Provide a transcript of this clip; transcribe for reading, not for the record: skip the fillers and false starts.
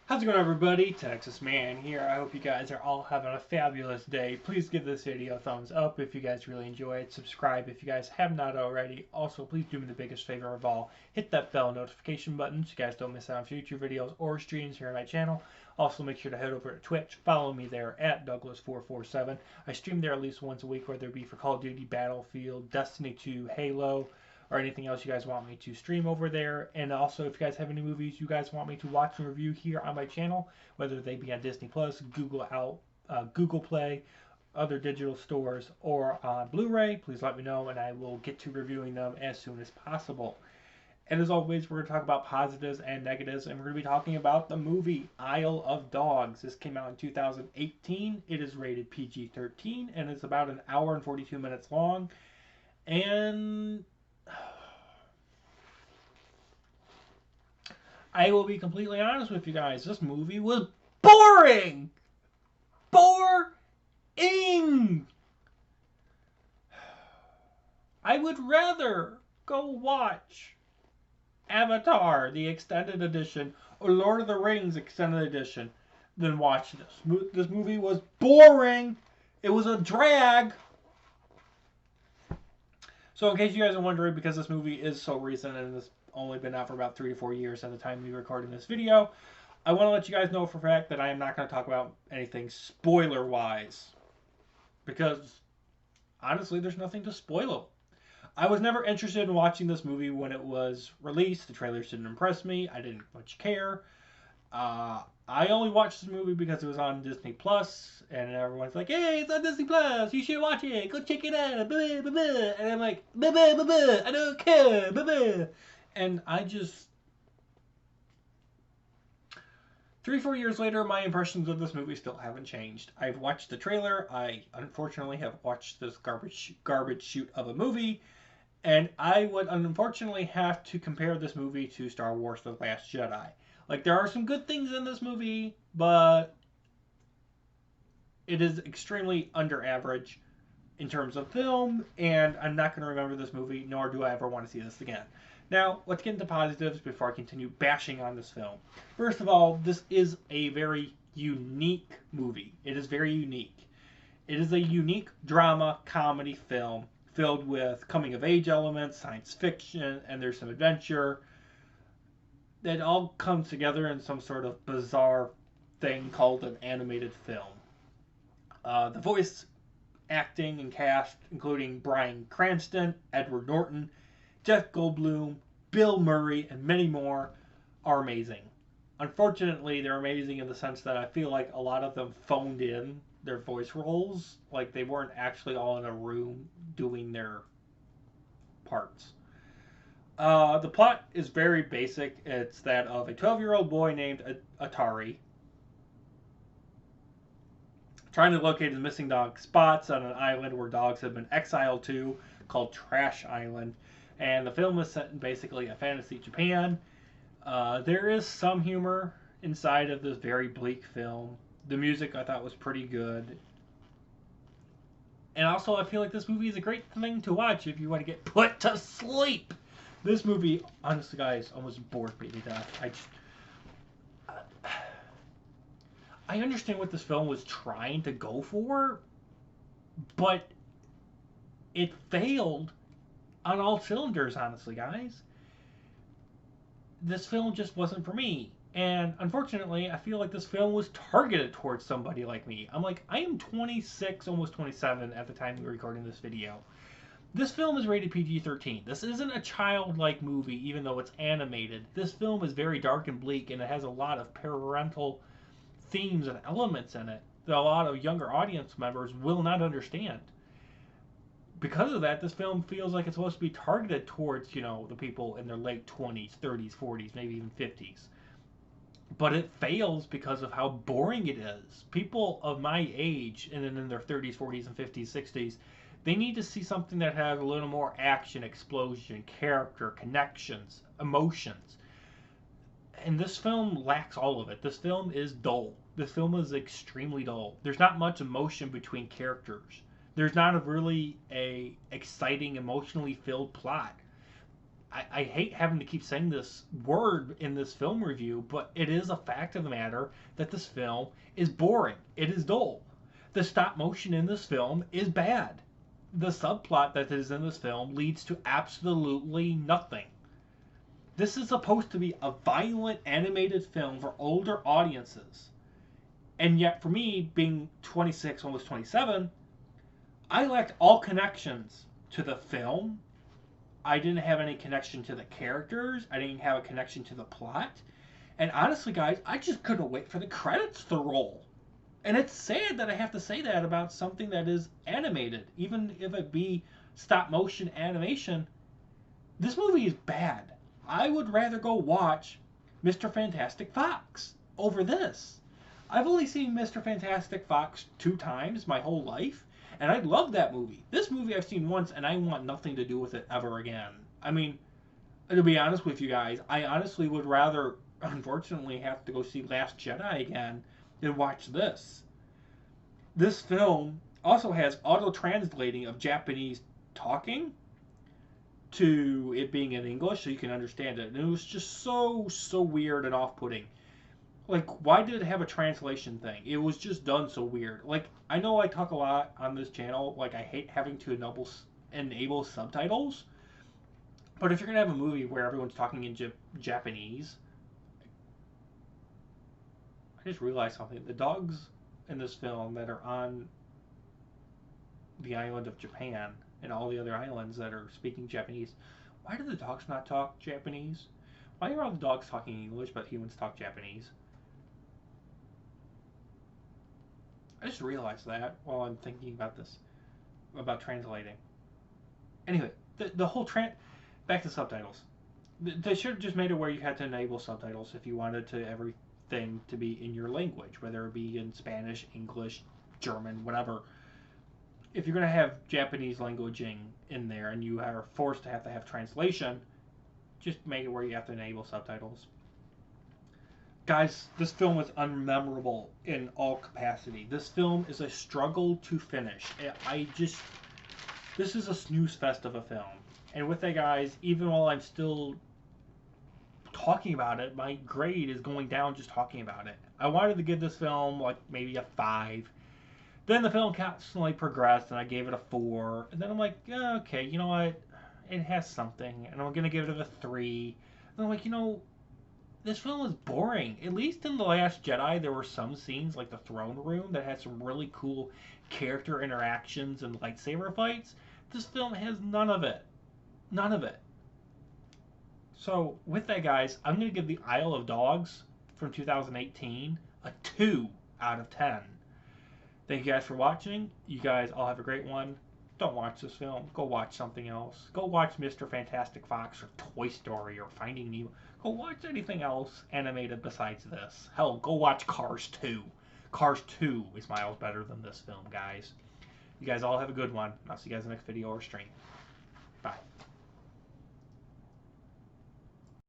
How's it going, everybody? Texas Man here. I hope you guys are all having a fabulous day. Please give this video a thumbs up if you guys really enjoy it. Subscribe if you guys have not already. Also, please do me the biggest favor of all. Hit that bell notification button so you guys don't miss out on future videos or streams here on my channel. Also, make sure to head over to Twitch. Follow me there at Douglas447. I stream there at least once a week, whether it be for Call of Duty, Battlefield, Destiny 2, Halo, or anything else you guys want me to stream over there. And also, if you guys have any movies you guys want me to watch and review here on my channel, whether they be on Disney Plus, Google Play, other digital stores, or on Blu-ray, please let me know, and I will get to reviewing them as soon as possible. And as always, we're going to talk about positives and negatives, and we're going to be talking about the movie Isle of Dogs. This came out in 2018. It is rated PG-13, and it's about an hour and 42 minutes long. And I will be completely honest with you guys. This movie was boring. Boring. I would rather go watch Avatar, the extended edition, or Lord of the Rings extended edition than watch this. This movie was boring. It was a drag. So in case you guys are wondering, because this movie is so recent and has only been out for about 3 to 4 years at the time we recorded this video, I want to let you guys know for a fact that I am not going to talk about anything spoiler-wise. Because, honestly, there's nothing to spoil. I was never interested in watching this movie when it was released. The trailers didn't impress me. I didn't much care. I only watched this movie because it was on Disney Plus, and everyone's like, "Hey, it's on Disney Plus. You should watch it. Go check it out." Blah, blah, blah. And I'm like, blah, blah, blah, blah. I don't care. Blah, blah. And I just 3, 4 years later, my impressions of this movie still haven't changed. I've watched the trailer. I unfortunately have watched this garbage shoot of a movie, and I would unfortunately have to compare this movie to Star Wars: The Last Jedi. Like, there are some good things in this movie, but it is extremely under average in terms of film, and I'm not going to remember this movie, nor do I ever want to see this again. Now, let's get into positives before I continue bashing on this film. First of all, this is a very unique movie. It is very unique. It is a unique drama comedy film filled with coming of age elements, science fiction, and there's some adventure. It all comes together in some sort of bizarre thing called an animated film. The voice acting and cast, including Bryan Cranston, Edward Norton, Jeff Goldblum, Bill Murray, and many more, are amazing. Unfortunately, they're amazing in the sense that I feel like a lot of them phoned in their voice roles. Like, they weren't actually all in a room doing their parts. The plot is very basic. It's that of a 12-year-old boy named Atari trying to locate his missing dog Spots on an island where dogs have been exiled to, called Trash Island. And the film is set in basically a fantasy Japan. There is some humor inside of this very bleak film. The music I thought was pretty good. And also, I feel like this movie is a great thing to watch if you want to get put to sleep. This movie, honestly, guys, almost bored me to death. I understand what this film was trying to go for, but it failed on all cylinders, honestly, guys. This film just wasn't for me. And unfortunately, I feel like this film was targeted towards somebody like me. I'm like, I am 26, almost 27 at the time we were recording this video. This film is rated PG-13. This isn't a childlike movie, even though it's animated. This film is very dark and bleak, and it has a lot of parental themes and elements in it that a lot of younger audience members will not understand. Because of that, this film feels like it's supposed to be targeted towards, the people in their late 20s, 30s, 40s, maybe even 50s. But it fails because of how boring it is. People of my age, and then in their 30s, 40s, and 50s, 60s, they need to see something that has a little more action, explosion, character, connections, emotions. And this film lacks all of it. This film is dull. This film is extremely dull. There's not much emotion between characters. There's not a really exciting, emotionally filled plot. I hate having to keep saying this word in this film review, but it is a fact of the matter that this film is boring. It is dull. The stop motion in this film is bad. The subplot that is in this film leads to absolutely nothing. This is supposed to be a violent animated film for older audiences. And yet, for me, being 26, almost 27, I lacked all connections to the film. I didn't have any connection to the characters. I didn't have a connection to the plot. And honestly, guys, I just couldn't wait for the credits to roll. And it's sad that I have to say that about something that is animated. Even if it be stop motion animation, this movie is bad. I would rather go watch Mr. Fantastic Fox over this. I've only seen Mr. Fantastic Fox 2 times my whole life, and I love that movie. This movie I've seen once, and I want nothing to do with it ever again. I mean, to be honest with you guys, I honestly would rather, unfortunately, have to go see Last Jedi again than watch this. This film also has auto-translating of Japanese talking to it being in English so you can understand it. And it was just so weird and off-putting. Like, why did it have a translation thing? It was just done so weird. Like, I know I talk a lot on this channel, like I hate having to enable subtitles. But if you're going to have a movie where everyone's talking in Japanese, I just realized something. The dogs in this film that are on the island of Japan and all the other islands that are speaking Japanese, why do the dogs not talk Japanese? Why are all the dogs talking English but humans talk Japanese? I just realized that while I'm thinking about this, about translating. Anyway, the whole back to subtitles. They should have just made it where you had to enable subtitles if you wanted to everything to be in your language, whether it be in Spanish, English, German, whatever. If you're going to have Japanese languaging in there and you are forced to have translation, just make it where you have to enable subtitles. Guys, this film is unmemorable in all capacity. This film is a struggle to finish. This is a snooze fest of a film. And with that, guys, even while I'm still talking about it, my grade is going down just talking about it. I wanted to give this film like maybe a 5. Then the film constantly progressed and I gave it a 4. And then I'm like, yeah, okay, you know what? It has something. And I'm going to give it a 3. And I'm like, this film is boring. At least in The Last Jedi, there were some scenes like the throne room that had some really cool character interactions and lightsaber fights. This film has none of it. None of it. So, with that, guys, I'm going to give The Isle of Dogs from 2018 a 2 out of 10. Thank you guys for watching. You guys all have a great one. Don't watch this film. Go watch something else. Go watch Mr. Fantastic Fox or Toy Story or Finding Nemo. Go watch anything else animated besides this. Hell, go watch Cars 2. Cars 2 is miles better than this film, guys. You guys all have a good one. I'll see you guys in the next video or stream. Bye.